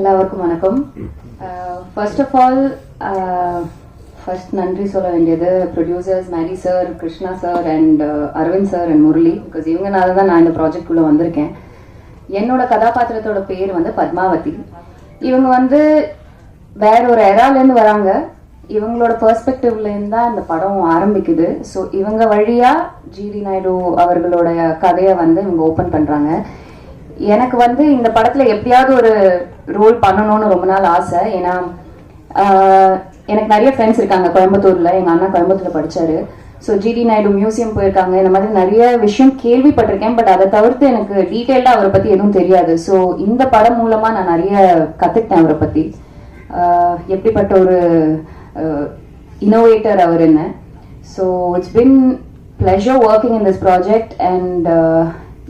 எல்லாருக்கும் வணக்கம். First of all first நன்றி சொல்ல வேண்டியது producers Mary sir, Krishna sir and Aravind sir and Murali. Because இவங்கனால தான் நான் இந்த ப்ராஜெக்ட்குள்ளே வந்திருக்கேன். என்னோட கதாபாத்திரத்தோட பேர் வந்து பத்மாவதி. இவங்க வந்து வேற ஒரு எராலேருந்து வராங்க. இவங்களோட பெர்ஸ்பெக்டிவ்லேருந்து தான் இந்த படம் ஆரம்பிக்குது. ஸோ இவங்க வழியாக ஜிடி நாயுடு அவர்களோட கதையை வந்து இவங்க ஓப்பன் பண்ணுறாங்க. எனக்கு வந்து இந்த படத்தில் எப்படியாவது ஒரு ரோல் பண்ணணும்னு ரொம்ப நாள் ஆசை. ஏன்னா எனக்கு நிறைய ஃப்ரெண்ட்ஸ் இருக்காங்க கோயம்புத்தூரில். எங்கள் அண்ணா கோயம்புத்தூரில் படித்தார். ஸோ ஜிடி நாயுடு மியூசியம் போயிருக்காங்க. இந்த மாதிரி நிறைய விஷயம் கேள்விப்பட்டிருக்கேன். பட் அதை தவிர்த்து எனக்கு டீட்டெயில்டாக அவரை பற்றி எதுவும் தெரியாது. ஸோ இந்த படம் மூலமாக நான் நிறைய கற்றுக்கிட்டேன் அவரை பற்றி. எப்படிப்பட்ட ஒரு இன்னோவேட்டர் அவர் என்ன. So it's been pleasure working in this project. And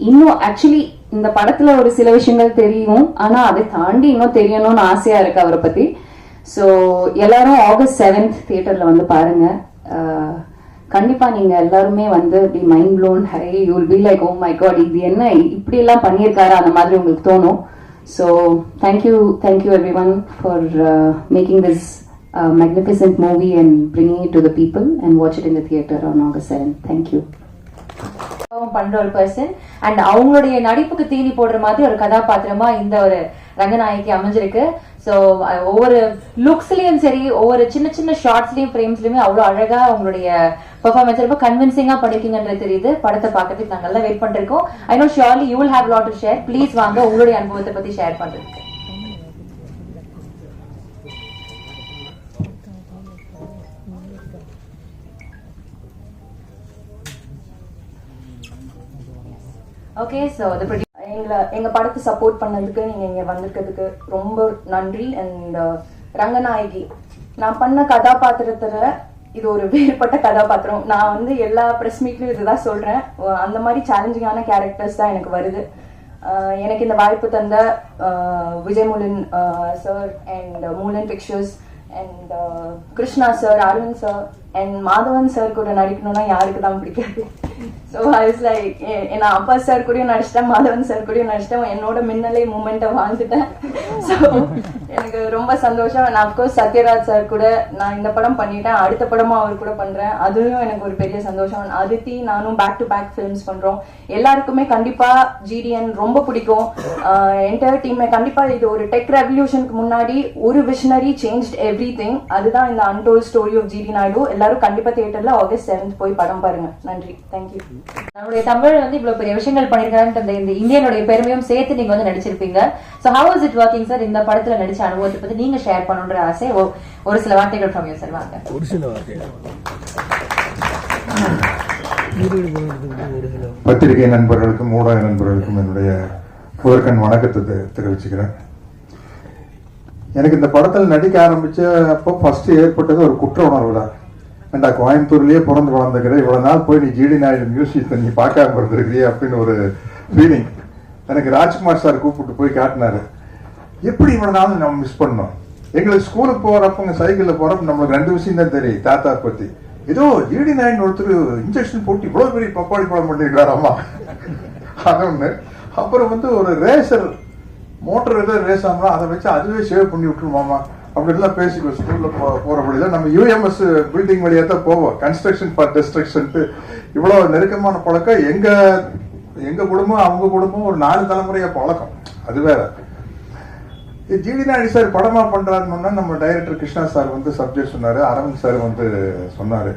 இன்னும் ஆக்சுவலி இந்த படத்துல ஒரு சில விஷயங்கள் தெரியும், ஆனா அதை தாண்டி இன்னும் தெரியணும்னு ஆசையா இருக்கு அவரை பத்தி. ஸோ எல்லாரும் August 7th தியேட்டர்ல வந்து பாருங்க. கண்டிப்பா நீங்க எல்லாருமே வந்து இப்படி மைண்ட் ப்ளோன் ஹை, you will be like oh my God, இது என்ன இப்படி எல்லாம் பண்ணியிருக்காரு அந்த மாதிரி உங்களுக்கு தோணும். So thank you everyone for making this magnificent movie and bringing it to the people and watch it in the theater on August 7th. Thank you. பண்ற ஒரு பர்சன் அண்ட் அவங்களுடைய நடிப்புக்கு தீனி போடுற மாதிரி ஒரு கதாபாத்திரமா இந்த ஒரு ரங்கநாயகி அமைஞ்சிருக்கு. ஸோ ஒவ்வொரு லுக்ஸ்லயும் சரி, ஒவ்வொரு சின்ன சின்ன ஷார்ட்ஸ்லயும் ஃப்ரேம்ஸ்லயுமே அவ்வளவு அழகா உங்களுடைய பெர்ஃபார்மன்ஸ் ரொம்ப கன்வின்சிங்கா பண்ணிருக்கீங்கன்றது தெரியுது. படத்தை பார்க்கறதுக்கு நாங்க எல்லாம் வெயிட் பண்ணிருக்கோம். I know surely you will have lot to share. Please வாங்க உங்களுடைய அனுபவத்தை பத்தி ஷேர் பண்றதுக்கு. ஓகே, ஸோ எங்க படத்தை சப்போர்ட் பண்ணதுக்கு நீங்க இங்க வந்திருக்கிறதுக்கு ரொம்ப நன்றி. அண்ட் ரங்கநாயகி நான் பண்ண கதாபாத்திரத்துல இது ஒரு வேறுபட்ட கதாபாத்திரம். நான் வந்து எல்லா ப்ரெஸ் மீட்லயும் இதுதான் சொல்றேன். அந்த மாதிரி சேலஞ்சிங்கான கேரக்டர்ஸ் தான் எனக்கு வருது. எனக்கு இந்த வாய்ப்பு தந்த Vijay Moolan sir and Moolan Pictures and Krishna sir, Aravind sir and Madhavan sir கூட நடிக்கணும்னா யாருக்கு தான் பிடிக்காது. ஸோ ஐஸ் லைக் நான் அப்பா சார் கூடயும் நடிச்சிட்டேன், மாதவன் சார் கூடயும் நடிச்சிட்டேன். என்னோட மின்னலை மூமெண்ட்டை வாழ்ந்துட்டேன். ஸோ எனக்கு ரொம்ப சந்தோஷம். நான் அப்கோர்ஸ் சத்யராஜ் சார் கூட நான் இந்த படம் பண்ணிட்டேன், அடுத்த படமும் அவர் கூட பண்றேன். அதுவும் எனக்கு ஒரு பெரிய சந்தோஷம். அதித்தி நானும் பேக் டு பேக் ஃபிலிம்ஸ் பண்றோம். எல்லாருக்குமே கண்டிப்பா ஜிடிஎன் ரொம்ப பிடிக்கும். என்டையர் டீமே கண்டிப்பா இது ஒரு டெக் ரெவல்யூஷனுக்கு முன்னாடி ஒரு விஷனரி சேஞ்ச்ட் எவ்ரிதிங். அதுதான் இந்த untold story of GD Naidu. எல்லாரும் கண்டிப்பா தியேட்டர்ல August 7th போய் படம் பாருங்க. நன்றி, தேங்க்யூ. நம்மளுடைய தமிழ் வந்து இவ்வளவு பெரிய விஷயங்கள் பண்ணிருக்காங்க. இந்த இந்தியனுடைய பெருமையும் சேர்த்து நீங்க வந்து நடிச்சிருப்பீங்க. So how was it working sir? இந்த படத்துல நடிச்ச அனுபவத்தை பத்தி நீங்க ஷேர் பண்ணணும்ன்ற ஆசை. ஒரு சில வார்த்தைகள் ஃப்ரம் யூ சார். வாங்க. ஒரு சில வார்த்தைகள். பத்திரிகை நண்பர்களுக்கும் ஊடக நண்பர்களுக்கும் என்னுடைய முதற்கண் வணக்கத்தை தெரிவிச்சுக்கிறேன். எனக்கு இந்த படத்தில் நடிக்க ஆரம்பிச்ச அப்போ ஃபர்ஸ்ட் ஏற்பட்டது ஒரு குற்ற உணர்வு தான். ஏண்டா கோயம்புத்தூர்லயே பிறந்து வளர்ந்துக்கிற இவ்வளவு நாள் போய் நீ ஜிடி நாயுடு மியூசியத்தை நீ பார்க்காம இருந்திருக்கிறியே அப்படின்னு ஒரு ஃபீலிங். எனக்கு ராஜ்குமார் சார் கூப்பிட்டு போய் காட்டினாரு, எப்படி இவ்வளவு நாள் நம்ம மிஸ் பண்ணோம். எங்களுக்கு ஸ்கூலுக்கு போறப்பங்க சைக்கிள்ல போறப்ப நம்மளுக்கு ரெண்டு விஷயம் தான் தெரியும் தாத்தா பத்தி. ஏதோ ஜிடி நாயுடு ஒருத்தர் இன்ஜெக்ஷன் போட்டு இவ்வளவு பெரிய பப்பாளி பழம் பண்ணிருக்காராமா அது ஒண்ணு. அப்புறம் வந்து ஒரு ரேசர் மோட்டர் ஏதோ ரேஸ் ஆனா அதை வச்சு அதுவே சேவ் பண்ணி விட்டுருமாமா அப்படின்லாம் பேசிக்குவோம். ஸ்கூல்ல போறபடியில நம்ம UMS பில்டிங் வழியா தான் போவோம். கன்ஸ்ட்ரக்ஷன் ஃபார் டிஸ்ட்ரக்ஷன் இவ்வளவு நெருக்கமான பழக்கம் எங்க குடும்பம் அவங்க குடும்பம் ஒரு 4 தலைமுறையா பழக்கம். அது வேற. ஜிடி நாயுடு சார் படமா பண்றாருன்னா நம்ம டைரக்டர் கிருஷ்ணா சார் வந்து சப்ஜெக்ட் சொன்னாரு, அரவிந்த் சார் வந்து சொன்னாரு.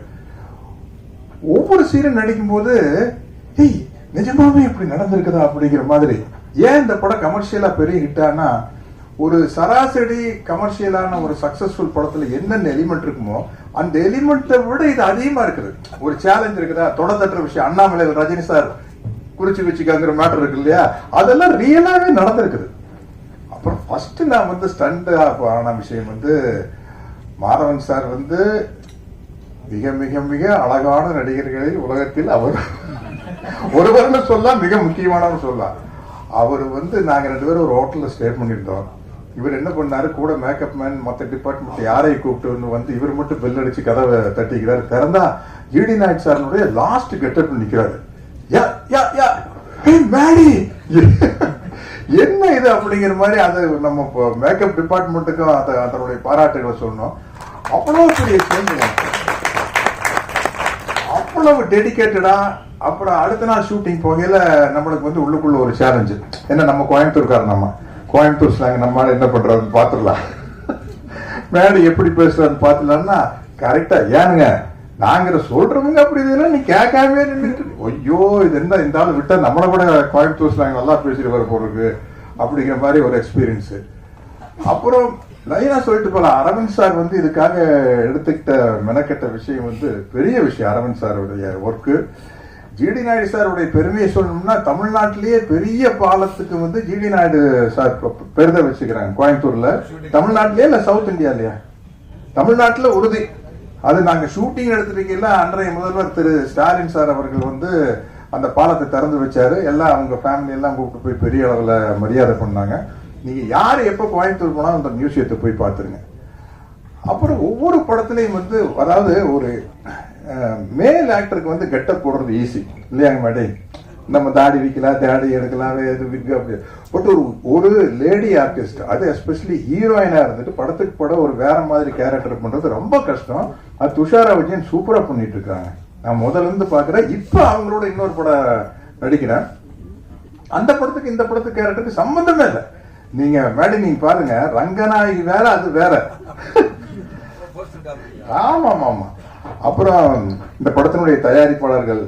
ஒவ்வொரு சீனும் நடிக்கும் போது ஏய் நிஜமாவே இப்படி நடந்திருக்குதா அப்படிங்கிற மாதிரி. ஏன் இந்த படம் கமர்ஷியலா பெரிய ஹிட் ஆனா, ஒரு சராசரி கமர்ஷியலான ஒரு சக்சஸ்ஃபுல் படத்துல என்னென்ன எலிமெண்ட் இருக்குமோ அந்த எலிமெண்ட்டை விட இது அதிகமா இருக்குது. ஒரு சேலஞ்ச் இருக்குதா, தொடர்தற்ற விஷயம். அண்ணாமலையில் ரஜினி சார் குறிச்சு வச்சுக்காங்கிற மேட்டர் இருக்கு இல்லையா, அதெல்லாம் ரியலாவே நடந்திருக்குது. அப்புறம் ஃபர்ஸ்ட் நான் வந்து ஸ்டண்ட் ஆன விஷயம் வந்து மாதவன் சார் வந்து மிக மிக மிக அழகான நடிகர்களில் உலகத்தில் அவர் ஒருவர்னு சொல்லலாம், மிக முக்கியமானவர் சொல்லலாம். அவர் வந்து நாங்க 2 பேரும் ஒரு ஹோட்டல்ல ஸ்டே பண்ணியிருந்தோம். இவர் என்ன பண்ணாரு, கூட மேக்கப் மேன் மற்ற டிபார்ட்மெண்ட் யாரையும் கூப்பிட்டு வந்து இவர் மட்டும் பெல் அடிச்சு கதவை தட்டிக்கிறாரு. திறந்தா ஜிடி நாயுடு சாருடைய லாஸ்ட் கெட்டப் நிக்கிறாரு. என்ன இது அப்படிங்கிற மாதிரி அது நம்ம மேக்கப் டிபார்ட்மெண்ட்டுக்கும் அதனுடைய பாராட்டுகளை சொல்லணும். அவ்வளவு பெரிய சேஞ்சுங்க, அவ்வளவு டெடிகேட்டடா. அப்புறம் அடுத்த நாள் ஷூட்டிங் போகையில நம்மளுக்கு வந்து உள்ளுக்குள்ள ஒரு சேலஞ்சு, என்ன நம்ம கோயம்புத்தூர்காரன், நம்ம கோயம்புத்தூர் ஸ்லாங் நம்மளால என்ன பண்றதுன்னு பாத்துடலாம், மேடை எப்படி பேசுறதுன்னு பாத்துடலாம்னா கரெக்டா ஏனுங்க நாங்கிற சொல்றவங்க அப்படி இதெல்லாம் நீ கேட்காம நின்றுட்டு, ஐயோ இது என்ன இந்த ஆள் விட்டா நம்மளை கூட கோயம்புத்தூர் ஸ்லாங் நல்லா பேசிட்டு வர போறதுக்கு அப்படிங்கிற மாதிரி ஒரு எக்ஸ்பீரியன்ஸ். அப்புறம் லைனா சொல்லிட்டு போலாம், அரவிந்த் சார் வந்து இதுக்காக எடுத்துக்கிட்ட மெனக்கெட்ட விஷயம் வந்து பெரிய விஷயம். அரவிந்த் சாருடைய ஒர்க்கு, ஜிடி நாயுடு சாருடைய பெருமையை சொல்லணும்னா தமிழ்நாட்டிலேயே பெரிய பாலத்துக்கு வந்து ஜிடி நாயுடு சார் பெருதை வச்சுக்கிறாங்க கோயம்புத்தூர்ல. தமிழ்நாட்டிலேயே இல்ல சவுத் இந்தியாலயா? தமிழ்நாட்டுல உறுதி. அது நாங்க ஷூட்டிங் எடுத்துருக்கீங்களா, அன்றைய முதல்வர் திரு ஸ்டாலின் சார் அவர்கள் வந்து அந்த பாலத்தை திறந்து வச்சாரு. எல்லாம் அவங்க ஃபேமிலி எல்லாம் கூப்பிட்டு போய் பெரிய அளவுல மரியாதை பண்ணாங்க. நீங்க யாரு எப்ப கோயம்புத்தூர் போனாலும் அந்த மியூசியத்தை போய் பார்த்துருங்க. அப்புறம் ஒவ்வொரு படத்துலையும் வந்து அதாவது ஒரு மேல் ஆக்டருக்கு வந்து கெட்டப் போடுறது ஈஸி இல்லையாங்க மேடம், நம்ம தாடி வைக்கலாம், தாடி எடுக்கலாம், விக் அப்படி. பட் ஒரு லேடி ஆர்டிஸ்ட், அது எஸ்பெஷலி ஹீரோயினா இருந்துட்டு படத்துக்கு படம் ஒரு வேற மாதிரி கேரக்டர் பண்றது ரொம்ப கஷ்டம். அது துஷாரா விஜயன் சூப்பரா பண்ணிட்டு இருக்காங்க. நான் முதல்ல இருந்து பாக்குறேன், இப்ப அவங்களோட இன்னொரு படம் நடிக்கிறேன். அந்த படத்துக்கு இந்த படத்துக்கு கேரக்டருக்கு சம்பந்தமே இல்லை. நீங்க மேடம் நீங்க பாருங்க, ரங்கநாயகி வேற அது வேற. ஆமா ஆமா ஆமா. அப்புறம் இந்த படத்தினுடைய தயாரிப்பாளர்கள்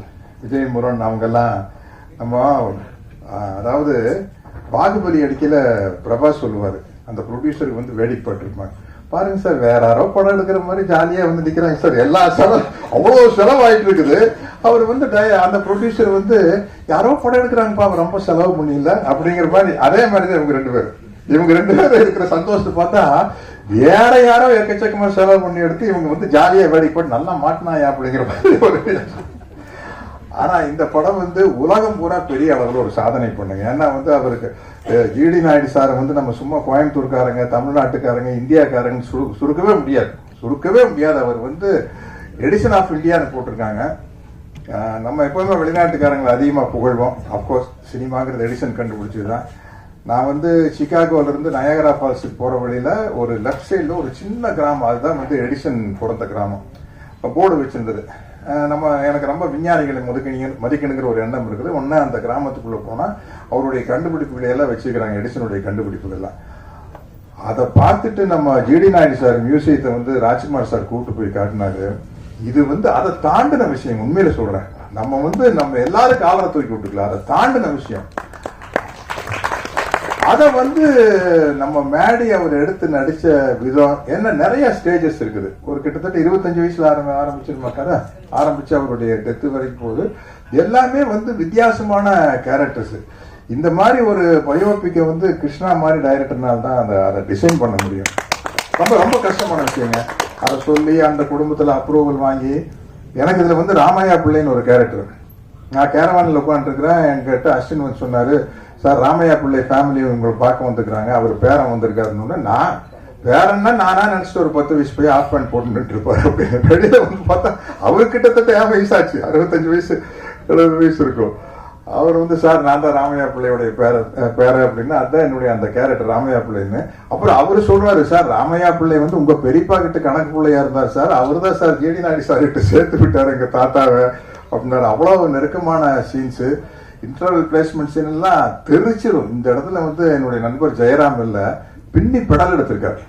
விஜய் முருகன் அவங்க எல்லாம் நம்ம அதாவது பாகுபலி அடிக்கல பிரபாஸ் சொல்லுவாரு, அந்த ப்ரொடியூசருக்கு வந்து வேடிக்கைப்பட்டிருப்பாங்க, பாருங்க சார் வேற யாரோ படம் எடுக்கிற மாதிரி ஜாலியா வந்து நிக்கிறாங்க சார், எல்லா செலவு அவ்வளவு செலவாயிட்டு இருக்குது. அவர் வந்து அந்த ப்ரொடியூசர் வந்து யாரோ படம் எடுக்கிறாங்கப்பா ரொம்ப செலவு பண்ணிடல அப்படிங்கிற மாதிரி. அதே மாதிரிதான் இவங்க ரெண்டு பேரும் இருக்கிற சந்தோஷத்தை பார்த்தா வேற யாரோ எக்கச்சக்கமா செலவு பண்ணி எடுத்து இவங்க வந்து ஜாலியா வேடிக்கைப்பட்டு நல்லா மாட்டினாயா அப்படிங்கிற மாதிரி ஒரு. ஆனா இந்த படம் வந்து உலகம் பூரா பெரிய அளவில் ஒரு சாதனை பண்ணுங்க. ஏன்னா வந்து அவருக்கு ஜிடி நாயுடு சாரை வந்து நம்ம சும்மா கோயம்புத்தூர்காரங்க, தமிழ்நாட்டுக்காரங்க, இந்தியாக்காரங்க சுருக்கவே முடியாது. அவர் வந்து எடிசன் ஆஃப் இந்தியான்னு போட்டிருக்காங்க. நம்ம எப்பவுமே வெளிநாட்டுக்காரங்களை அதிகமாக புகழ்வோம். அப்கோர்ஸ் சினிமாங்கிறது எடிசன் கண்டுபிடிச்சதுதான். நான் வந்து சிகாகோல இருந்து நயாகரா ஃபால்ஸுக்கு போற வழியில ஒரு லெஃப்ட் சைட்ல ஒரு சின்ன கிராமம், அதுதான் வந்து எடிசன் பிறந்த கிராமம். போர்டு வச்சிருந்தது. எனக்கு ரொம்ப விஞ்ஞானிகளை மதிக்கணுங்கிற ஒரு எண்ணம் இருக்குது. ஒன்னு அந்த கிராமத்துக்குள்ள போனா அவருடைய கண்டுபிடிப்புகளை எல்லாம் வச்சுக்கிறாங்க, எடிசனுடைய கண்டுபிடிப்புகள் எல்லாம். அதை பார்த்துட்டு நம்ம ஜிடி நாயுடு சார் மியூசியத்தை வந்து ராஜ்குமார் சார் கூப்பிட்டு போய் காட்டினாரு. இது வந்து அதை தாண்டின விஷயம், உண்மையில சொல்றேன். நம்ம எல்லாரும் காலரை தூக்கி விட்டுக்கலாம், அதை தாண்டின விஷயம். அத வந்து நம்ம மேடி அவர் எடுத்து நடிச்ச விதம் என்ன, நிறைய ஸ்டேஜஸ் இருக்குது. ஒரு கிட்டத்தட்ட 25 வயசுல ஆரம்பிச்சிருமாக்கார ஆரம்பிச்சு அவருடைய டெத் வரைக்கும் போது எல்லாமே வந்து வித்தியாசமான கேரக்டர்ஸ். இந்த மாதிரி ஒரு பயோபிக்கை வந்து கிருஷ்ணா மாதிரி டைரக்டர்னால தான் அதை டிசைன் பண்ண முடியும். ரொம்ப ரொம்ப கஷ்டமான விஷயங்க. அதை சொல்லி அந்த குடும்பத்துல அப்ரூவல் வாங்கி, எனக்கு இதுல வந்து ராமையா பிள்ளைன்னு ஒரு கேரக்டர். நான் கேரவானில் உட்காந்துருக்கிறேன், என்கிட்ட அஸ்வின் வந்து சொன்னாரு, சார் ராமையா பிள்ளை ஃபேமிலி உங்களை பார்க்க வந்துருக்காங்க, அவர் பேரன் வந்திருக்காருன்னு. நான் பேரன்னா நானா நினைச்சிட்டு ஒரு 10 வயசு போய் ஆஃப் பேண்ட் போட்டுட்டு இருப்பாரு அப்படின்னு. வெளியில வந்து பார்த்தா அவர் கிட்டத்தட்ட 50 வயசாச்சு, 65 வயசு 70 வயசு இருக்கும். அவர் வந்து சார் நான் தான் ராமையா பிள்ளையுடைய பேர அப்படின்னா, அதுதான் என்னுடைய அந்த கேரக்டர் ராமையா பிள்ளைன்னு. அப்புறம் அவரு சொல்றாரு, சார் ராமையா பிள்ளை வந்து உங்க பெரியப்பா கிட்ட கணக்கு பிள்ளையா இருந்தார் சார், அவரு தான் சார் ஜிடி நாயுடு சார் கிட்ட சேர்த்து விட்டாரு எங்க தாத்தாவை அப்படின்னாரு. அவ்வளவு நெருக்கமான சீன்ஸ், இன்டர்வல் பிளேஸ்மெண்ட் சீன் எல்லாம் தெரிச்சிடும். இந்த இடத்துல வந்து என்னுடைய நண்பர் ஜெயராம் இல்ல பின்னி பெடல் எடுத்திருக்காரு.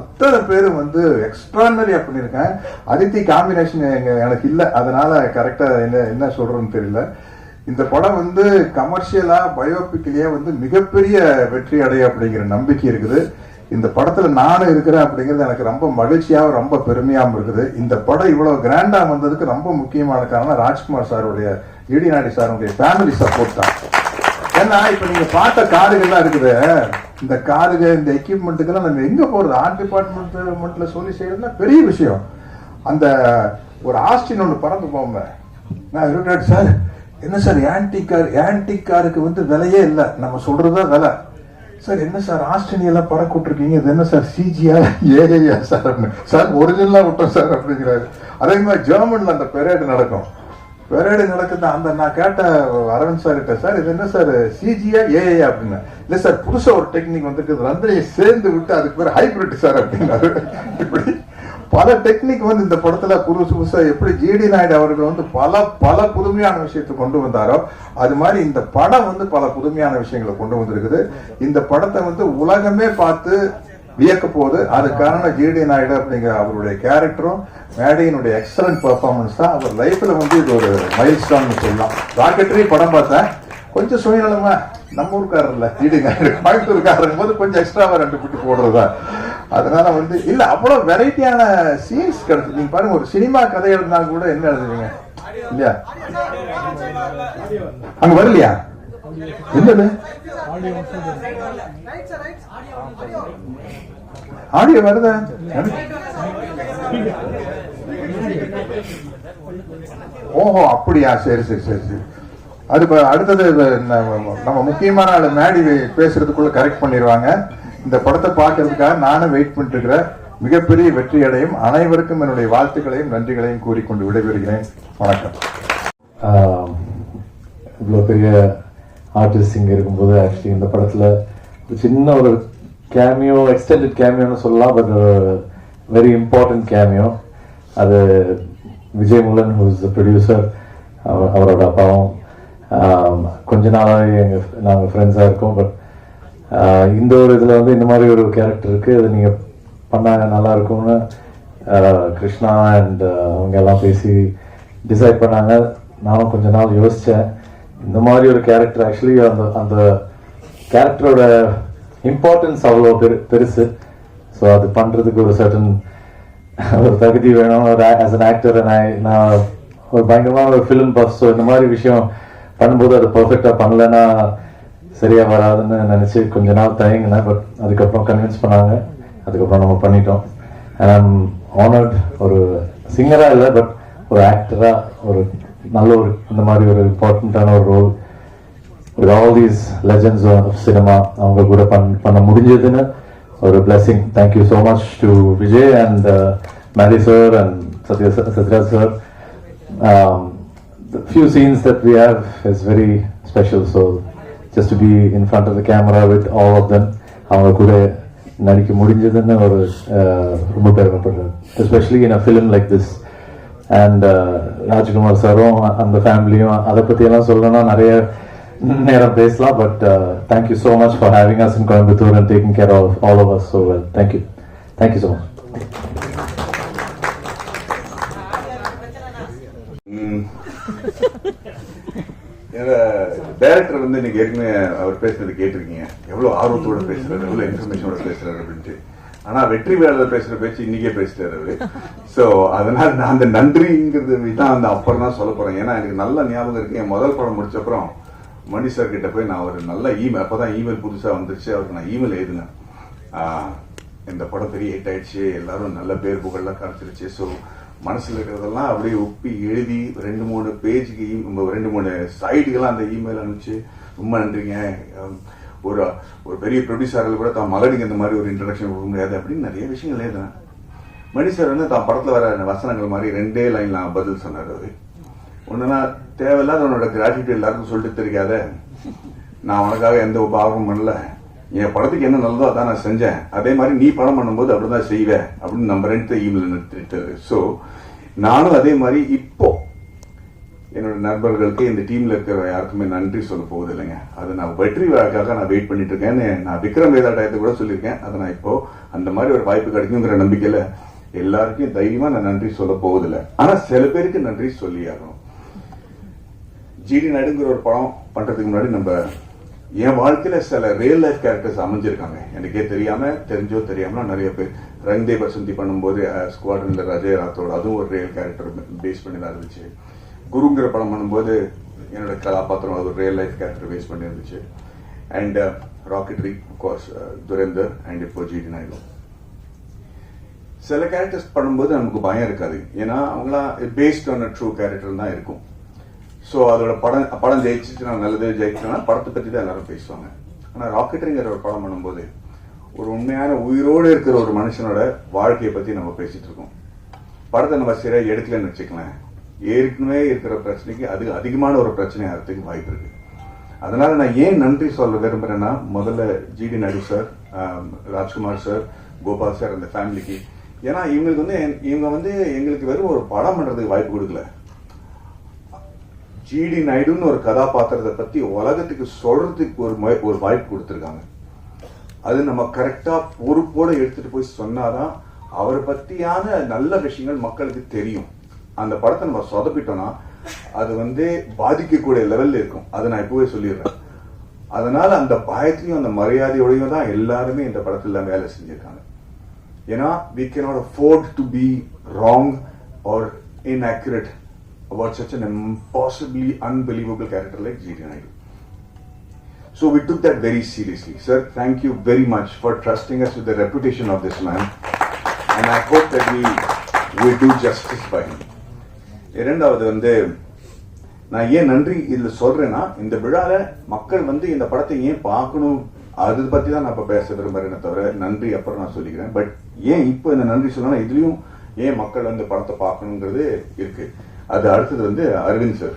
அத்தனை பேரும் வந்து எக்ஸ்ட்ரானரியா பண்ணிருக்கேன். அதித்தி காம்பினேஷன் எனக்கு இல்ல, அதனால கரெக்டா என்ன சொல்றேன்னு தெரியல. இந்த படம் வந்து கமர்ஷியலா பயோபிக்லயே வந்து மிகப்பெரிய வெற்றி அடைய அப்படிங்கிற நம்பிக்கை இருக்குது. இந்த படத்துல நானும் இருக்கிறேன் அப்படிங்கிறது எனக்கு ரொம்ப மகிழ்ச்சியாகவும் ரொம்ப பெருமையாகவும் இருக்குது. இந்த படம் இவ்வளவு கிராண்டா வந்ததுக்கு ரொம்ப முக்கியமான காரணம் ராஜ்குமார் சாருடைய, ஜிடி நாயுடு சாருடைய ஃபேமிலி சப்போர்ட் தான். ஏன்னா இப்ப நீங்க பார்த்த காருகள்லாம் இருக்குது, இந்த காருக இந்த எக்யூப்மெண்ட்டுக்கெல்லாம் நம்ம எங்க போறது, ஆர்ட் டிபார்ட்மெண்ட்ல சொல்லி செய்யறதுனா பெரிய விஷயம். அந்த ஒரு ஆஸ்டின் ஒன்று பறந்து போங்க, நான் இருக்காரு சார், என்ன சார் ஆன்டிக் காருக்கு வந்து விலையே இல்லை, நம்ம சொல்றதுதான் விலை சார். என்ன சார் ஆஸ்திரேலியெல்லாம் பறக்க விட்டுருக்கீங்க, இது என்ன சார் சிஜியா ஏஐயா சார்? சார் ஒரிஜினலா விட்டோம் சார் அப்படிங்கிறாரு. அதே மாதிரி ஜெர்மன்ல அந்த பெரேடு நடக்கும், விரைடு நடக்குது. அந்த நான் கேட்ட அரவிந்த் சார் கிட்ட, சார் இது என்ன சார் சிஜியா ஏஐ அப்படின்னு. இல்ல சார் புதுசா ஒரு டெக்னிக் வந்துருக்கு, ரந்தனையை சேர்ந்து விட்டு அதுக்கு பேர் ஹைபிரிட் சார் அப்படின்னாரு. இப்படி பல டெக்னிக் வந்து இந்த படத்துல புதுசா எப்படி ஜிடி நாயுடு அவர்கள் வந்து பல பல புதுமையான விஷயத்தை கொண்டு வந்தாரோ அது மாதிரி இந்த படம் வந்து பல புதுமையான விஷயங்களை கொண்டு வந்திருக்குது. இந்த படத்தை வந்து உலகமே பார்த்து வியக்க போகுது. அது காரணம் ஜிடி நாயுடு அப்படிங்கிற அவருடைய கேரக்டரும் மேடையினுடைய எக்ஸலன்ட் பெர்ஃபார்மன்ஸ் தான். அவர் லைஃப்ல வந்து இது ஒரு மைல் ஸ்டோன் சொல்லலாம். ராக்கெட்டரி படம் பார்த்தேன், கொஞ்சம் சுயநலமா நம்ம ஊருக்காரர் இல்ல ஜிடி நாயுடு, கோயம்புத்தூர்காரங்க போது கொஞ்சம் எக்ஸ்ட்ராவா 2 பிட்டு போடுறதா. அதனால வந்து இல்ல அவ்வளவு வெரைட்டியான சீன்ஸ் கிடைச்சு. நீங்க பாருங்க, ஒரு சினிமா கதை எழுதினா கூட என்ன எழுதுவீங்க இல்லையா? அங்க வரலையா? என்னது ஆடியோ வருதா? ஓஹோ அப்படியா, சரி சரி சரி சரி. அது அடுத்தது நம்ம முக்கியமான ஆளு மேடி பேசுறதுக்குள்ள கரெக்ட் பண்ணிடுவாங்க. இந்த படத்தை பார்க்கறதுக்காக நானும் வெயிட் பண்ணிட்டு இருக்கிறேன். மிகப்பெரிய வெற்றி அடையும். அனைவருக்கும் என்னுடைய வாழ்த்துக்களையும் நன்றிகளையும் கூறிக்கொண்டு விடைபெறுகிறேன். வணக்கம். இவ்வளோ பெரிய ஆர்டிஸ்ட் இங்கே இருக்கும்போது ஆக்சுவலி இந்த படத்தில் சின்ன ஒரு கேமியோ, எக்ஸ்டெண்டட் கேமியோன்னு சொல்லலாம், பட் வெரி இம்பார்ட்டன்ட் கேமியோ. அது Vijay முலன், who is the producer, அவரோட அப்பாவும் கொஞ்ச நாளாகவே நாங்கள் ஃப்ரெண்ட்ஸாக இருக்கோம். பட் இந்த ஒரு இதில் வந்து இந்த மாதிரி ஒரு கேரக்டர் இருக்குது, அது நீங்கள் பண்ணால் நல்லா இருக்கும்னு கிருஷ்ணா அண்ட் அவங்க எல்லாம் பேசி டிசைட் பண்ணாங்க. நானும் கொஞ்ச நாள் யோசித்தேன். இந்த மாதிரி ஒரு கேரக்டர் ஆக்சுவலி அந்த கேரக்டரோட இம்பார்ட்டன்ஸ் அவ்வளோ பெருசு. ஸோ அது பண்ணுறதுக்கு ஒரு சர்டன் ஒரு தகுதி வேணும். ஒரு ஆஸ் அன் ஆக்டர் நான் ஒரு பயங்கரமான ஒரு ஃபிலிம் பஃப். ஸோ இந்த மாதிரி விஷயம் பண்ணும்போது அது பர்ஃபெக்டாக பண்ணலைன்னா சரியாக வராதுன்னு நினச்சி கொஞ்ச நாள் தயங்கினேன். பட் அதுக்கப்புறம் கன்வின்ஸ் பண்ணாங்க, அதுக்கப்புறம் நம்ம பண்ணிட்டோம். And I'm honoured. ஒரு சிங்கராக இல்லை, பட் ஒரு ஆக்டராக ஒரு நல்ல ஒரு இந்த மாதிரி ஒரு இம்பார்ட்டண்ட்டான ஒரு role with all these legends of cinema அவங்க கூட பண்ண முடிஞ்சதுன்னு ஒரு blessing. Thank you so much to Vijay and Mari sir and Sathyaraj sir. The few scenes that we have is very special. So just to be in front of the camera with all of them, அவங்க கூட நடிக்க முடிஞ்சதுன்னு ஒரு ரொம்ப பெருமைப்படுறேன், especially in a film like this. And Rajkumar சாரும் அந்த ஃபேமிலியும் அதை பற்றியெல்லாம் சொல்லணும்னா நிறைய நேரம் பேசலாம். But thank you so much for having us in Coimbatore and taking care of all of us so well. Thank you so much. Director வந்து இன்னைக்கு ஏற்கனவே அவர் பேசுறது கேட்டிருக்கீங்க, எவ்வளவு ஆர்வத்தோட பேசுறாரு, எவ்வளவு இன்ஃபர்மேஷனோட பேசுறாரு அப்படின்ட்டு. ஆனா வெற்றி வேளாளர் பேசுற பேச்சு இன்னைக்கே பேசிட்டாரு அவரு. சோ அதனால நான் அந்த நன்றிங்கிறது தான் அந்த அப்புறம் தான் சொல்ல போறேன். ஏன்னா எனக்கு நல்ல ஞாபகம் இருக்கு, என் முதல் படம் முடிச்ச அப்புறம் மணி சார் கிட்ட போய் நான் ஒரு நல்ல இமெயில், அப்பதான் இமெயில் புதுசா வந்துருச்சு, அவருக்கு நான் இமெயில் எழுதினேன். இந்த படம் பெரிய ஹிட் ஆயிடுச்சு, எல்லாரும் நல்ல பேர் புகழ்லாம் கிடைச்சிருச்சு. ஸோ மனசுல இருக்கிறதெல்லாம் அப்படியே ஒப்பி எழுதி 2-3 பேஜுக்கு 2-3 சைட்டுக்கெல்லாம் அந்த இமெயில் அனுப்பிச்சு ரொம்ப நன்றிங்க. ஒரு ஒரு பெரிய ப்ரொடியூசர்கள் கூட தான் மலடிங்க இந்த மாதிரி ஒரு இன்ட்ரடக்ஷன் கொடுக்க முடியாது அப்படின்னு நிறைய விஷயங்கள் எழுதுனேன். மணி சார் வந்து தான் படத்துல வர வசனங்கள் மாதிரி 2 லைன்ல பதில் சொன்னார். அவரு ஒண்ணுனா, தேவையில்லாத உன்னோட கிராட்டிடியூட் எல்லாருக்கும் சொல்லிட்டு தெரியாத, நான் உனக்காக எந்த உபாவமும் பண்ணல, என் படத்துக்கு என்ன நல்லதோ அதான் நான் செஞ்சேன், அதே மாதிரி நீ படம் பண்ணும்போது அப்படிதான் செய்வேன் அப்படின்னு நம்ம 2 இமெயில் நிறுத்திட்டாரு. ஸோ நானும் அதே மாதிரி இப்போ என்னோட நண்பர்களுக்கு இந்த டீம்ல இருக்கிற யாருக்குமே நன்றி சொல்ல போகுது இல்லைங்க. அது நான் வெற்றி விழாக்காக நான் வெயிட் பண்ணிட்டு இருக்கேன்னு நான் விக்ரம் வேதா டயத்தை கூட சொல்லியிருக்கேன். அதை நான் இப்போ அந்த மாதிரி ஒரு வாய்ப்பு கிடைக்குங்கிற நம்பிக்கையில எல்லாருக்கும் தைரியமா நான் நன்றி சொல்ல போவதில்லை. ஆனா சில பேருக்கு நன்றி சொல்லி ஆகணும். ஜிடி நாயுடுங்கிற ஒரு படம் பண்றதுக்கு முன்னாடி நம்ம என் வாழ்க்கையில சில ரியல் லைஃப் கேரக்டர்ஸ் அமைஞ்சிருக்காங்க, எனக்கே தெரியாம தெரிஞ்சோ தெரியாம நிறைய பேர். ரங்தே பசந்தி பண்ணும்போது ஸ்குவாட்ரன்ல அஜய் ராத்தோட, அதுவும் ஒரு ரியல் கேரக்டர் பேஸ் பண்ணி தான் இருந்துச்சு. குருங்கிற படம் பண்ணும்போது என்னோட கதாபாத்திரம் அது ஒரு ரியல் லைஃப் கேரக்டர் பேஸ் பண்ணி இருந்துச்சு. அண்ட் ராக்கெட்ரி, அப்கோர்ஸ் துரேந்தர், அண்ட் இப்போ ஜிடி நாயுடு. சில கேரக்டர்ஸ் பண்ணும்போது நமக்கு பயம் இருக்காது, ஏன்னா அவங்களாம் based on a true character தான் இருக்கும். ஸோ அதோட படம் ஜெயிச்சுன்னா நல்லது, ஜெயிச்சுன்னா படத்தை பற்றி தான் எல்லாரும் பேசுவாங்க. ஆனால் ராக்கெட்ரிங்கிற ஒரு படம் பண்ணும்போது ஒரு உண்மையான உயிரோடு இருக்கிற ஒரு மனுஷனோட வாழ்க்கையை பற்றி நம்ம பேசிட்டு இருக்கோம். படத்தை நம்ம சரியாக எடுக்கலன்னு வச்சுக்கலாம், ஏற்கனவே இருக்கிற பிரச்சனைக்கு அது அதிகமான ஒரு பிரச்சனை ஆகிறதுக்கு வாய்ப்பு இருக்கு. அதனால நான் ஏன் நன்றி சொல்ல விரும்புறேன்னா, முதல்ல GD Naidu sir, Rajkumar sir, Gopal sir, அந்த ஃபேமிலிக்கு. ஏன்னா இவங்க வந்து எங்களுக்கு வெறும் ஒரு படம் பண்றதுக்கு வாய்ப்பு கொடுக்கல. ஜிடி நாயுடுன்னு ஒரு கதாபாத்திரத்தை பத்தி உலகத்துக்கு சொல்றதுக்கு ஒரு வாய்ப்பு கொடுத்துருக்காங்க. அது நம்ம கரெக்டா பொறுப்போட எடுத்துட்டு போய் சொன்னாதான் அவரை பத்தியான நல்ல விஷயங்கள் மக்களுக்கு தெரியும். அந்த படத்தை நம்ம சொதப்பிட்டோம்னா அது வந்து பாதிக்கக்கூடிய லெவல்ல இருக்கும். அதை நான் இப்பவே சொல்லிடுறேன். அதனால அந்த பயத்திலையும் அந்த மரியாதையோடையும் தான் எல்லாருமே இந்த படத்துல வேலை செஞ்சிருக்காங்க. ஏன்னா we cannot afford to be wrong or inaccurate about such an impossibly unbelievable character like G.D. Naidu. So we took that very seriously. Sir, thank you very much for trusting us with the reputation of this man, and I hope that we do justice by him. இரண்டாவது வந்து நான் ஏன் நன்றி இதுல சொல்றேன்னா, இந்த விழால மக்கள் வந்து இந்த படத்தை ஏன் பார்க்கணும் அது பத்தி தான் நான் இப்ப பேச விரும்புறேனே தவிர நன்றி அப்புறம் நான் சொல்லிக்கிறேன். பட் ஏன் இப்போ இந்த நன்றி சொல்லணும், இதுலயும் ஏன் மக்கள் வந்து படத்தை பார்க்கணுங்கிறது இருக்கு. அது அடுத்தது வந்து அரவிந்த் சார்.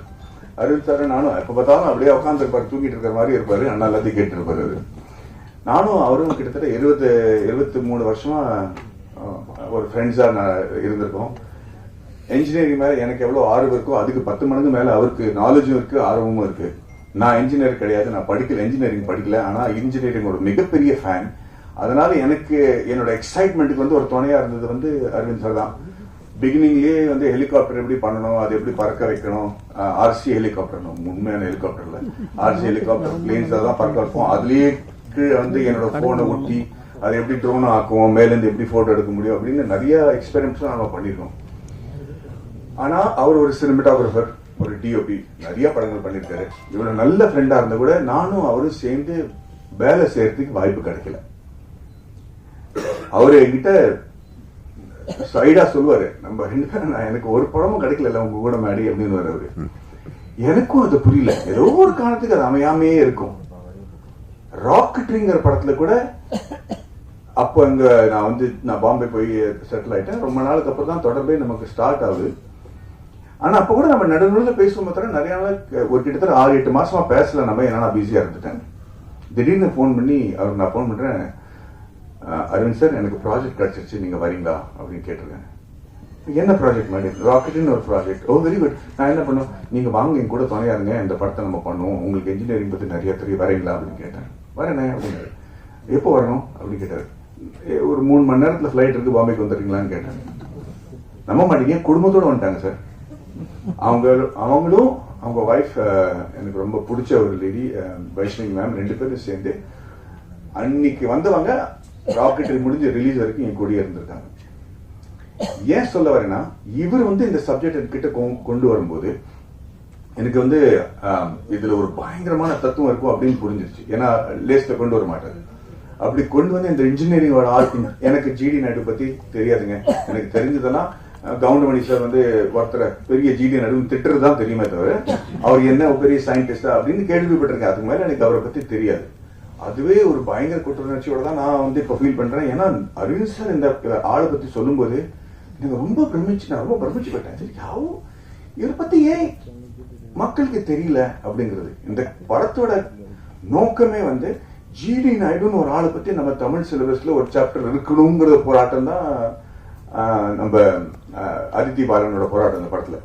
அரவிந்த் சார் நானும் எப்ப பார்த்தாலும் அப்படியே உட்காந்து இருப்பாரு, தூங்கிட்டு இருக்கிற மாதிரி இருப்பாரு, அண்ணா எல்லாத்தையும் கேட்டு இருப்பாரு. நானும் அவரும் கிட்டத்தட்ட 23 வருஷமா ஒரு ஃப்ரெண்ட்ஸா நான் இருந்திருக்கோம். என்ஜினியரிங் மேல எனக்கு எவ்வளவு ஆர்வம் இருக்கோ அதுக்கு 10 மடங்கு மேல அவருக்கு நாலேஜும் இருக்கு, ஆர்வமும் இருக்கு. நான் என்ஜினியர் கிடையாது, நான் படிக்கல, என்ஜினியரிங் படிக்கல, ஆனா இன்ஜினியரிங் ஒரு மிகப்பெரிய ஃபேன். அதனால எனக்கு என்னோட எக்ஸைட்மெண்ட்டுக்கு வந்து ஒரு துணையா இருந்தது வந்து அரவிந்த் சார் தான். பிகினிங்லயே வந்து ஹெலிகாப்டர் எப்படி பண்ணணும், அது எப்படி பறக்க வைக்கணும், ஆர்சி ஹெலிகாப்டர், உண்மையான ஹெலிகாப்டர்ல ஆர்சி ஹெலிகாப்டர் பிளேன்ஸ் தான் பறக்க வைப்போம். அதுலயே கீழே வந்து என்னோட போனை ஒட்டி அதை எப்படி ட்ரோன் ஆக்குவோம், மேல இருந்து எப்படி போட்டோ எடுக்க முடியும் அப்படின்னு நிறைய எக்ஸ்பெரிமெண்ட்ஸ் நம்ம பண்ணிருக்கோம். ஆனா அவர் ஒரு சினிமாட்டோகிராஃபர், ஒரு டிஓபி, நிறைய படங்கள் பண்ணிருக்காரு. இவ்வளவு நல்ல ஃப்ரெண்டா இருந்த கூட நானும் அவரும் சேர்ந்து வேலை செய்யறதுக்கு வாய்ப்பு கிடைக்கல. அவரு என்கிட்ட சைடா சொல்லுவாரு, நம்ம ரெண்டு பேரும் எனக்கு ஒரு படமும் கிடைக்கல உங்க கூட மேடி அப்படின்னு அவரு. எனக்கும் அது புரியல, ஏதோ ஒரு காரணத்துக்கு அது அமையாமே இருக்கும். ராக்கெட்ரிங்கிற படத்துல கூட அப்போ அங்க நான் பாம்பே போய் செட்டில் ஆயிட்டேன். ரொம்ப நாளுக்கு அப்புறம் தான் தொடர்பே நமக்கு ஸ்டார்ட் ஆகுது. ஆனா அப்ப கூட நம்ம நடுநடுவில் பேசுவோம் மாத்திரம் நிறைய நாள் ஒரு கிட்டத்தட்ட 6-8 மாசமா பேசல நம்ம. ஏன்னா நான் பிஸியா இருந்துட்டேன். திடீர்னு போன் பண்ணி அவருக்கு நான் போன் பண்றேன், அரவிந்த் சார் எனக்கு ப்ராஜெக்ட் கிடைச்சிருச்சு, நீங்க வரீங்களா அப்படின்னு கேட்டிருக்கேன். என்ன ப்ராஜெக்ட் மேடம்? ராக்கெட்னு ஒரு ப்ராஜெக்ட். ஓ வெரி குட். நான் என்ன பண்ணுவோம், நீங்க வாங்க என் கூட துணையா இருங்க, இந்த படத்தை நம்ம பண்ணுவோம், உங்களுக்கு இன்ஜினியரிங் பத்தி நிறைய தெரியும், வரீங்களா அப்படின்னு கேட்டேன். வரேனே அப்படின்னு. எப்போ வரணும் அப்படின்னு கேட்டாரு. ஒரு 3 மணி நேரத்துல ஃபிளைட் இருக்கு, பாம்பேக்கு வந்துடுறீங்களான்னு கேட்டேன். நம்ப மாட்டீங்க, குடும்பத்தோட வந்துட்டாங்க சார். அவங்களும் அவங்க ஒய்ஃப், எனக்கு ரொம்ப பிடிச்ச ஒரு லேடி வைஷ்ணவி மேம், 2 பேரும் சேர்ந்து அன்னைக்கு வந்தவங்க ராக்கெட் முடிஞ்சு ரிலீஸ் வரைக்கும் என் கூடயே இருந்திருக்காங்க. ஏன் சொல்ல வரேன்னா, இவர் இந்த சப்ஜெக்ட் கிட்ட கொண்டு வரும்போது எனக்கு இதுல ஒரு பயங்கரமான தத்துவம் இருக்கும் அப்படின்னு புரிஞ்சிருச்சு. ஏன்னா லேஸ்ல கொண்டு வர மாட்டாரு. அப்படி கொண்டு வந்து இந்த இன்ஜினியரிங்கோட எனக்கு ஜிடி நாயுடு பத்தி தெரியாதுங்க. எனக்கு தெரிஞ்சதெல்லாம் கவுண்டமணி சார் ஒருத்தரை பெரிய ஜிடி நாயுடு திட்டுறதுதான் தெரியுமே தவிர அவர் என்ன பெரிய சயின்டிஸ்டா அப்படின்னு கேள்விப்பட்டிருக்கேன். அதுக்கு மேல எனக்கு அவரை பத்தி தெரியாது. அதுவே ஒரு பயங்கர குற்றவுணர்ச்சியோட தான் நான் இப்ப ஃபீல் பண்றேன். ஏன்னா அரவிந்த் சார் இந்த ஆளை பத்தி சொல்லும் போது எனக்கு ரொம்ப பிரமிச்சு போயிட்டேன். சரி, இவரை பத்தி ஏன் மக்களுக்கு தெரியல அப்படிங்கிறது. இந்த படத்தோட நோக்கமே ஜிடி நாயுடுன்னு ஒரு ஆளை பத்தி நம்ம தமிழ் சிலபஸ்ல ஒரு சாப்டர் இருக்கணுங்கிற போராட்டம் தான். நம்ம அதித்தி பாலனோட போராட்டம் இந்த படத்துல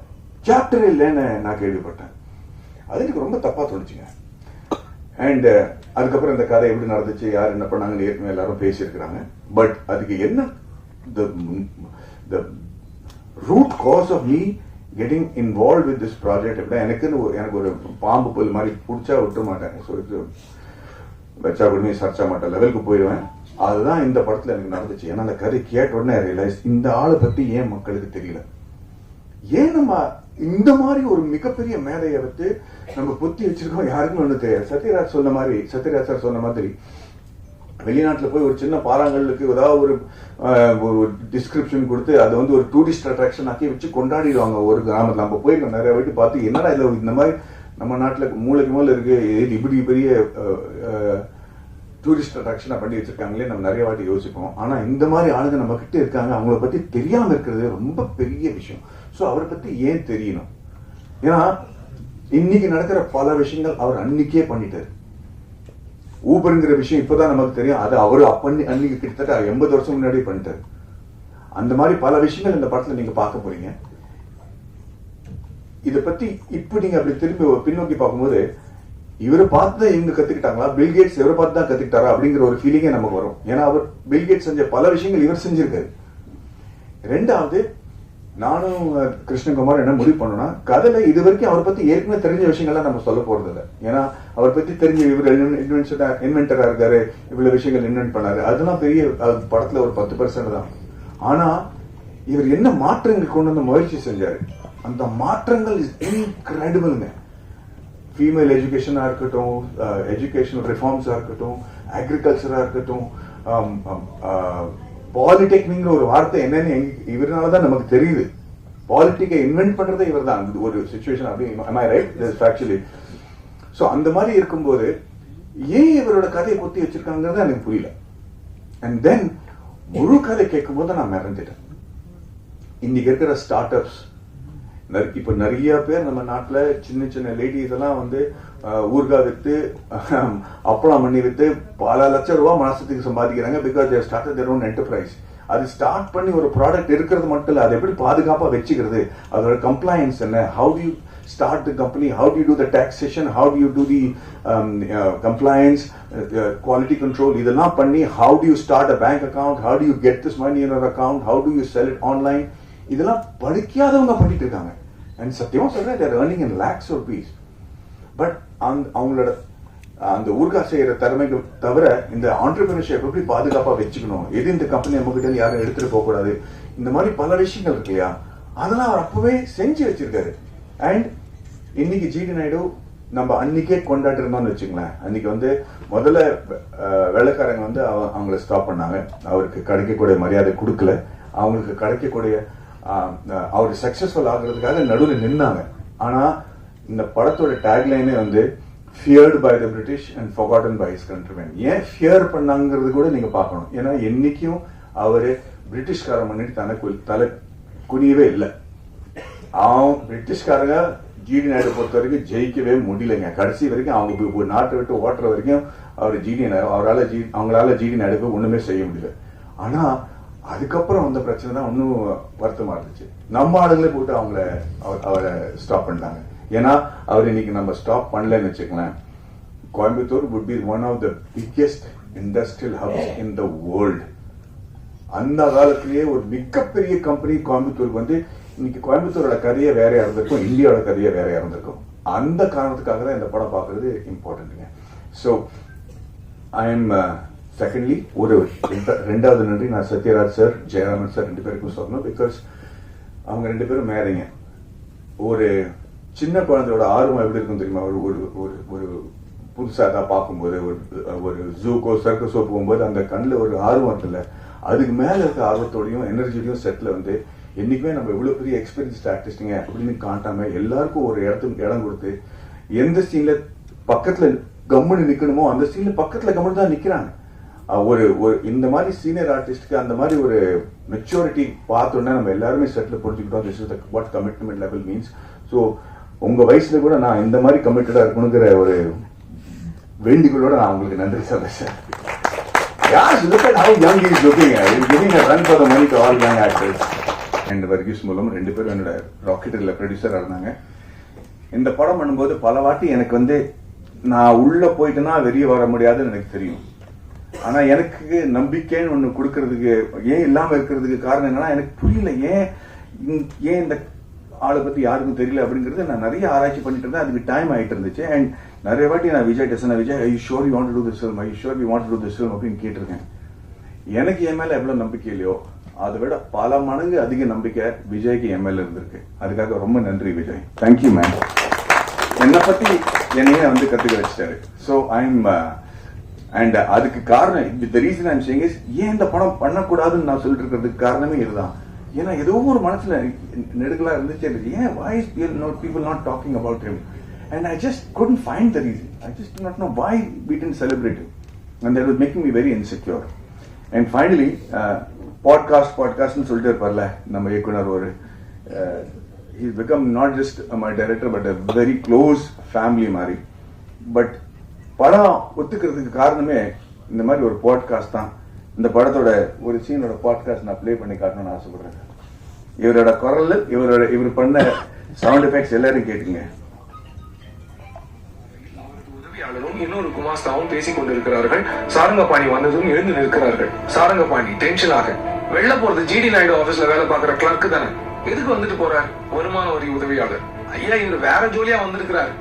சாப்டர் இல்லைன்னு நான் கேள்விப்பட்டேன். அது எனக்கு ரொம்ப தப்பா தோணுச்சுங்க. அண்ட் அதுக்கப்புறம் இந்த கதை எப்படி நடந்துச்சு, யார் என்ன பண்ணாங்கன்னு ஏற்கனவே எல்லாரும் பேசியிருக்கிறாங்க. பட் அதுக்கு என்ன the root cause of me getting involved with this project எனக்கு ஒரு பாம்பு புல் மாதிரி பிடிச்சா விட்டுற மாட்டேன், வச்சா உடனே சர்ச்சா மாட்டேன், லெவலுக்கு போயிடுவேன். அதுதான் இந்த படத்துல எனக்கு நடந்துச்சு. ஏன்னா அந்த கதை கேட்ட உடனே ரியலைஸ் இந்த ஆளை பத்தி ஏன் மக்களுக்கு தெரியல, ஏன் நம்ம இந்த மாதிரி ஒரு மிகப்பெரிய மேதையை நம்ம புத்தி வச்சிருக்கோம், யாருக்குமே ஒண்ணு தெரியாது. சத்யராஜ் சார் சொன்ன மாதிரி வெளிநாட்டுல போய் ஒரு சின்ன பாறாங்கல்லுக்கு ஏதாவது ஒரு டிஸ்கிரிப்ஷன் கொடுத்து அதை ஒரு டூரிஸ்ட் அட்ராக்ஷன் ஆக்கி வச்சு கொண்டாடிடுவாங்க ஒரு கிராமத்துல. நம்ம போய் நிறைய வாட்டி பார்த்து என்னடா இதுல இந்த மாதிரி நம்ம நாட்டுல மூளைக்கு மூலம் இருக்கு, இப்படி பெரிய டூரிஸ்ட் அட்ராக்ஷனா பண்ணி வச்சிருக்காங்களே நம்ம நிறைய வாட்டி யோசிப்போம். ஆனா இந்த மாதிரி ஆளுங்க நம்ம கிட்ட இருக்காங்க, அவங்கள பத்தி தெரியாம இருக்கிறது ரொம்ப பெரிய விஷயம். சோ அவரை பத்தி ஏன் தெரியணும்? ஏன்னா இன்னைக்கு நடக்கிற பல விஷயங்கள் அவர் அன்னைக்கே பண்ணிட்டாரு. ஊபருங்கிற விஷயம் இப்பதான் நமக்கு தெரியும், அது அவரு அன்னைக்கு கிட்டத்தட்ட 80 வருஷம் முன்னாடியே பண்ணிட்டாரு. அந்த மாதிரி பல விஷயங்கள் இந்த படத்துல நீங்க பார்க்க போறீங்க. இதை பத்தி இப்ப நீங்க அப்படி திரும்பி பின்னோக்கி பார்க்கும்போது இவரை பார்த்து தான் இவங்க கத்துக்கிட்டாங்களா, பில்கேட்ஸ் இவரை பார்த்து தான் கத்துக்கிட்டாரா அப்படிங்கிற ஒரு ஃபீலிங்கே நமக்கு வரும். ஏன்னா அவர் பில்கேட்ஸ் செஞ்ச பல விஷயங்கள் இவர் செஞ்சிருக்காரு. ரெண்டாவது, நானும் கிருஷ்ணகுமார் என்ன முடிவு பண்ணோம்னா, கதையில இது வரைக்கும் அவரை பத்தி ஏற்கனவே தெரிஞ்ச விஷயங்கள்லாம் நம்ம சொல்ல போறது இல்லை. ஏன்னா அவரை பத்தி தெரிஞ்ச இவர் இன்வென்டரா இருக்காரு, இவ்வளவு விஷயங்கள் இன்வென்ட் பண்ணாரு, அதெல்லாம் பெரிய படத்துல ஒரு 10% தான். ஆனா இவர் என்ன மாற்றங்கள் கொண்டு வந்து முயற்சி செஞ்சாரு, அந்த மாற்றங்கள் இஸ் இன்கிரெடிபிள்ங்க. ஃபீமேல் எஜுகேஷனா இருக்கட்டும், எஜுகேஷனல் ரிஃபார்ம்ஸா இருக்கட்டும், அக்ரிகல்ச்சரா இருக்கட்டும், பாலிடெக்னிக்ங்கிற ஒரு வார்த்தை என்னன்னு இவராலதான் நமக்கு தெரியுது. பாலிட்டிக்கை இன்வென்ட் பண்றதே இவர் தான் ஒரு சிச்சுவேஷன். அப்படி am I right? That's actually. So அந்த மாதிரி இருக்கும்போது ஏன் இவரோட கதையை பொத்தி வச்சிருக்காங்கிறது எனக்கு புரியல. அண்ட் தென் முழு கதை கேட்கும் போது நான் மறந்துட்டேன். இன்னைக்கு இருக்கிற ஸ்டார்ட் அப்ஸ், இப்ப நிறைய பேர் நம்ம நாட்டுல சின்ன சின்ன லேடிஸ் எல்லாம் வந்து ஊர்கா வித்து அப்பளம் பண்ணி வித்து பல லட்சம் ரூபாய் மாசத்துக்கு சம்பாதிக்கிறாங்க. Because their started their own enterprise. அது ஸ்டார்ட் பண்ணி ஒரு ப்ராடக்ட் இருக்கிறது மட்டும் இல்ல, அதை எப்படி பாதுகாப்பா வச்சுக்கிறது, அதோட கம்ப்ளைன்ஸ் என்ன, how to you start the company, how do you do the taxation, how do you do the compliance, quality control, இதெல்லாம் பண்ணி how do you start a bank account, how do you get this money in your account, how do you sell it online, இதெல்லாம் படிக்காதவங்க பண்ணிட்டு இருக்காங்க. and சத்தியமா சொல்றேன், they are earning in lakhs of rupees. But அவங்களோட அந்த ஊர்கா செய்யற திறமைக்கு தவிர இந்த ஆண்டர்பிரினர்ஷிப் எப்படி பாதுகாப்பா வச்சுக்கணும், எது இந்த கம்பெனி நம்ம கிட்ட யாரும் எடுத்துட்டு போக கூடாது, இந்த மாதிரி பல விஷயங்கள் இருக்கு இல்லையா, அதெல்லாம் அவர் அப்பவே செஞ்சு வச்சிருக்காரு. அண்ட் இன்னைக்கு ஜிடி நாயுடு நம்ம அன்னைக்கே கொண்டாடி இருந்தோம்னு வச்சுங்களேன். அன்னைக்கு வந்து முதல்ல வெள்ளைக்காரங்க வந்து அவங்கள ஸ்டாப் பண்ணாங்க, அவருக்கு கிடைக்கக்கூடிய மரியாதை கொடுக்கல, அவங்களுக்கு கிடைக்கக்கூடிய அவர் சக்சஸ்ஃபுல் ஆகுறதுக்காக நடுவில் நின்னாங்க. ஆனா இந்த படத்தோட டேக்லைனே வந்து feared by the British and forgotten by his countrymen. ஏன் ஃபியர் பண்ணாங்கிறது கூட நீங்க பார்க்கணும். ஏன்னா என்னைக்கும் அவரு பிரிட்டிஷ்காரன் பண்ணிட்டு தலை குனியவே இல்லை. பிரிட்டிஷ்காரங்க ஜிடி நாயுடு பொறுத்த வரைக்கும் ஜெயிக்கவே முடியலைங்க. கடைசி வரைக்கும் அவங்க நாட்டை விட்டு ஓட்டுற வரைக்கும் அவங்களால ஜிடி நாயுடுக்கு ஒண்ணுமே செய்ய முடியல. ஆனா அதுக்கப்புறம் வந்த பிரச்சனை தான் இன்னும் வருத்தமா இருந்துச்சு. நம்ம ஆளுங்களே போட்டு அவரை ஸ்டாப் பண்ணிட்டாங்க. ஏன்னா அவர் இன்னைக்கு நம்ம ஸ்டாப் பண்ணலன்னு வச்சுக்கலாம், Coimbatore would be one of the biggest industrial hubs in the world. அந்த காலத்திலேயே ஒரு மிகப்பெரிய கம்பெனி கோயம்புத்தூருக்கு வந்து இன்னைக்கு கோயம்புத்தூரோட கதையை வேறையா இருந்திருக்கும், இந்தியாவோட கதையை வேறையா இருந்திருக்கும். அந்த காரணத்துக்காக தான் இந்த படம் பார்க்கறது இம்பார்ட்டன்ட்டுங்க. ஸோ ஐ எம் செகண்ட்லி ஒரு ரெண்டாவது நன்றி நான் சத்யராஜ் சார், ஜெயராமன் சார் 2 பேருக்கும் சொல்லணும். பிகாஸ் அவங்க 2 பேரும் மேரிங்க. ஒரு சின்ன குழந்தையோட ஆர்வம் எப்படி இருக்கும் தெரியுமா, ஒரு புதுசா தான் பார்க்கும்போது, ஒரு ஜூக்கோ சர்க்கஸோ போகும்போது அந்த கண்ணில் ஒரு ஆர்வம் இருக்குல்ல, அதுக்கு மேல இருக்க ஆர்வத்தோடையும் எனர்ஜியோடையும் செட்ல வந்து என்னைக்குமே நம்ம எவ்வளவு பெரிய எக்ஸ்பீரியன்ஸ்ட் ஆர்டிஸ்டுங்க அப்படின்னு காட்டாம எல்லாருக்கும் ஒரு இடம் கொடுத்து, எந்த சீன்ல பக்கத்துல கம்முன்னு நிக்கணுமோ அந்த சீன்ல பக்கத்துல கம்முன்னு தான் நிக்கிறாங்க. ஒரு இந்த மாதிரி சீனியர் ஆர்டிஸ்டுக்கு அந்த மாதிரி ஒரு மெச்சூரிட்டி பார்த்தோன்னா நம்ம எல்லாருமே செட்ல புரிஞ்சுக்கிட்டோம். This is what commitment level means. So உங்க வயசுல கூட நான் இந்த மாதிரி கமிட்டடா இருக்கணுங்கிற ஒரு வேண்டிகளோட நான் உங்களுக்கு நன்றி சொல்றேன் sir. Yes, look at how young he is looking. He is giving a run for the money to all young actors. And Varghese மூலம் 2 பேரும் என்னோட ராக்கெட்ல ப்ரொடியூசரா இருந்தாங்க. இந்த படம் பண்ணும்போது பல வாட்டி எனக்கு வந்து நான் உள்ள போயிட்டுனா வெளியே வர முடியாதுன்னு எனக்கு தெரியும். ஆனா எனக்கு நம்பிக்கைன்னு ஒண்ணு கொடுக்கறதுக்கு ஏன் இல்லாம இருக்கிறதுக்கு காரணம் என்னன்னா, எனக்கு புரியல ஏன் இந்த ஆளை பத்தி யாருக்கும் தெரியல அப்படிங்கறது. நான் நிறைய ஆராய்ச்சி பண்ணிட்டு இருந்தேன், அதுக்கு டைம் ஆயிட்டு இருந்துச்சு. அண்ட் நிறைய வாட்டி நான் Vijay I sure you want to do this film, I sure you want to do this film அப்படின்னு கேட்டிருக்கேன். எனக்கு என் மேல எவ்வளவு நம்பிக்கை இல்லையோ அதை விட பல மடங்கு அதிக நம்பிக்கை விஜய்க்கு என் மேல இருந்திருக்கு. அதுக்காக ரொம்ப நன்றி விஜய். Thank you ma'am. என்னை பத்தி என்னையே வந்து கத்துக்க வச்சிட்டாரு. ஸோ ஐம் அண்ட் அதுக்கு காரணம் the reason I'm saying is, ஏன் இந்த படம் பண்ணக்கூடாதுன்னு நான் சொல்லிட்டு இருக்கிறதுக்கு காரணமே இதுதான். ஏன்னா ஏதோ ஒரு மனசுல நெடுகளா இருந்துச்சு, ஏன் why is people not talking about him, and I just couldn't find the reason. I just did not know why we didn't celebrate him, and that was making me very insecure. And finally பாட்காஸ்ட்னு சொல்லிட்டு இருப்பார்ல நம்ம இயக்குனர், ஒரு he's become not just my director but a very close family மாதிரி. But படம் ஒத்துக்கிறதுக்கு காரணமே இந்த மாதிரி ஒரு பாட்காஸ்ட் தான். இந்த படத்தோட ஒரு சீனோட பாட்காஸ்ட் நான் ப்ளே பண்ணி காட்டணும்னு ஆசைப்படுறேன். இவரோட குரல், இவர் பண்ண சவுண்ட் எஃபெக்ட்ஸ் எல்லாரும் கேட்டுங்க. உதவியாளரும் இன்னொரு குமாஸ்தாவும் பேசிக் கொண்டிருக்கிறார்கள். சாரங்கபாணி வந்ததும் எழுந்து நிற்கிறார்கள். சாரங்கபாணி டென்ஷனாக, வெளில போறது ஜிடி நாயுடு ஆபீஸ்ல வேலை பார்க்கிற கிளர்க் தானே, எதுக்கு வந்துட்டு போறார்? வருமான வரி உதவியாளர். ஐயா, இவர் வேற ஜோலியா வந்திருக்கிறார்.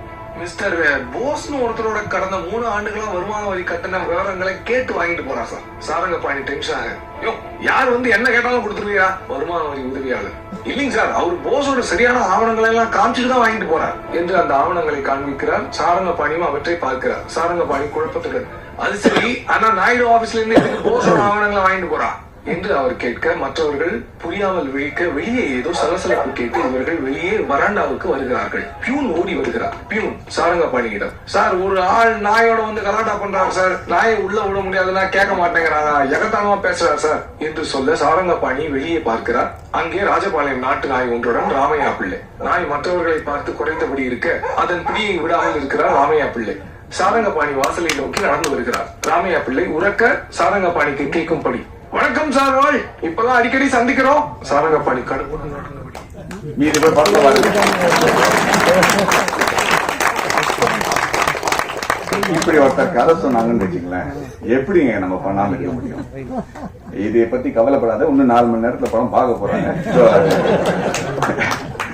மிஸ்டர் போஸ்னு ஒருத்தரோட கடந்த 3 ஆண்டுகளா வருமான வரி கட்டண விவரங்களை கேட்டு வாங்கிட்டு போறார் சார். சாரங்கபாணி டென்ஷன் ஆக, யோ யார் வந்து என்ன கேட்டாலும் கொடுத்துருவியா? வருமான வரி உதவியாளர். இல்லைங்க சார், அவர் போஸோட சரியான ஆவணங்களை எல்லாம் காமிச்சுட்டு தான் வாங்கிட்டு போறார் என்று அந்த ஆவணங்களை காண்பிக்கிறார். சாரங்கபாணியும் அவற்றை பார்க்கிறார். சாரங்கபாணி குழப்பத்துடன், அது சரி, ஆனா நாயுடு ஆபீஸ்ல இருந்து போஸோட ஆவணங்களை வாங்கிட்டு போறா என்று அவர் கேட்க, மற்றவர்கள் புரியாமல் விழிக்க, வெளியே ஏதோ சலசலப்பு கேட்டு இவர்கள் வெளியே வராண்டாவுக்கு வருகிறார்கள். பியூன் ஓடி வருகிறார். பியூன் சாரங்கபாணியிடம், சார், ஒரு ஆள் நாயோட வந்து கலாட்டா பண்றாரு சார், நாயை உள்ள விட முடியாதுன்னா கேட்க மாட்டேங்கிறாங்க, எகத்தானமா பேசுறாரு சார் என்று சொல்ல சாரங்கபாணி வெளியே பார்க்கிறார். அங்கே ராஜபாளையம் நாட்டு நாய் ஒன்றுடன் ராமையா பிள்ளை. நாய் மற்றவர்களை பார்த்து குறைந்தபடி இருக்க அதன் பிடியை விடாமல் இருக்கிறார் ராமையா பிள்ளை. சாரங்கபாணி வாசலை நோக்கி நடந்து வருகிறார். ராமையா பிள்ளை உறக்க சாரங்கபாணிக்கு கேட்கும்படி, வணக்கம் சார், வாழ், இப்பதான் அடிக்கடி சந்திக்கிறோம். சாரங்கபாணி கடுப்புடன் நடந்தபடி, இப்படி ஒருத்தர் கதை சொன்னாங்கன்னு வச்சுங்களேன், எப்படிங்க நம்ம பண்ணாம இருக்க முடியும்? இதை பத்தி கவலைப்படாத, இன்னும் 4 மணி நேரத்துல படம் பார்க்க போறாங்க.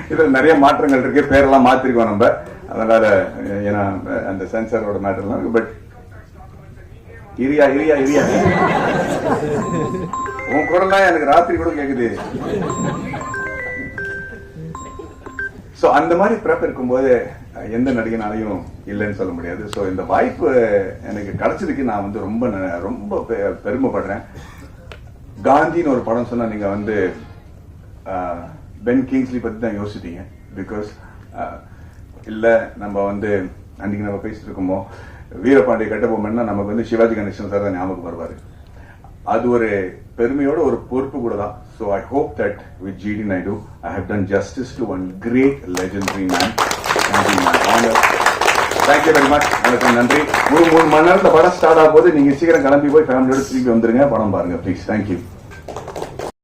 இதுல நிறைய மாற்றங்கள் இருக்கு, பேரெல்லாம் மாத்திருக்கோம் நம்ம, அதனால ஏன்னா அந்த சென்சாரோட மேட்டர்லாம் இருக்கு. பட் இரியா உன் குரல்லாம் எனக்கு ராத்திரி கூட கேக்குது. சோ அந்த மாதிரி ப்ரெப் இருக்கும்போது எந்த நடிகனாலையும் இல்லைன்னு சொல்ல முடியாது. ஸோ இந்த வாய்ப்பு எனக்கு கிடைச்சதுக்கு நான் வந்து ரொம்ப ரொம்ப பெருமைப்படுறேன். காந்தின்னு ஒரு படம் சொன்னா நீங்க வந்து பென் கிங்ஸ்லி பத்தி தான் யோசிப்பீங்க. பிகாஸ் இல்ல நம்ம வந்து அன்னைக்கு நம்ம பேசிட்டு இருக்கோமோ வீரபாண்டிய கட்டபொம்மன்னா நமக்கு வந்து சிவாஜி கணேசன் சார் தான் ஞாபகம் வருவாரு. அது ஒரு பெருமையோட ஒரு பொறுப்பு கூட தான். So I hope that with GD Naidu I have done justice to one great legendary man. Thank you very much. எனக்கு நன்றி. 3 மணி நேரத்துல படம் ஸ்டார்ட் ஆகும் போது நீங்க சீக்கிரம் கிளம்பி போய் ஃபேமிலியோட திருப்பி வந்துருங்க, படம் பாருங்க ப்ளீஸ். தேங்க்யூ.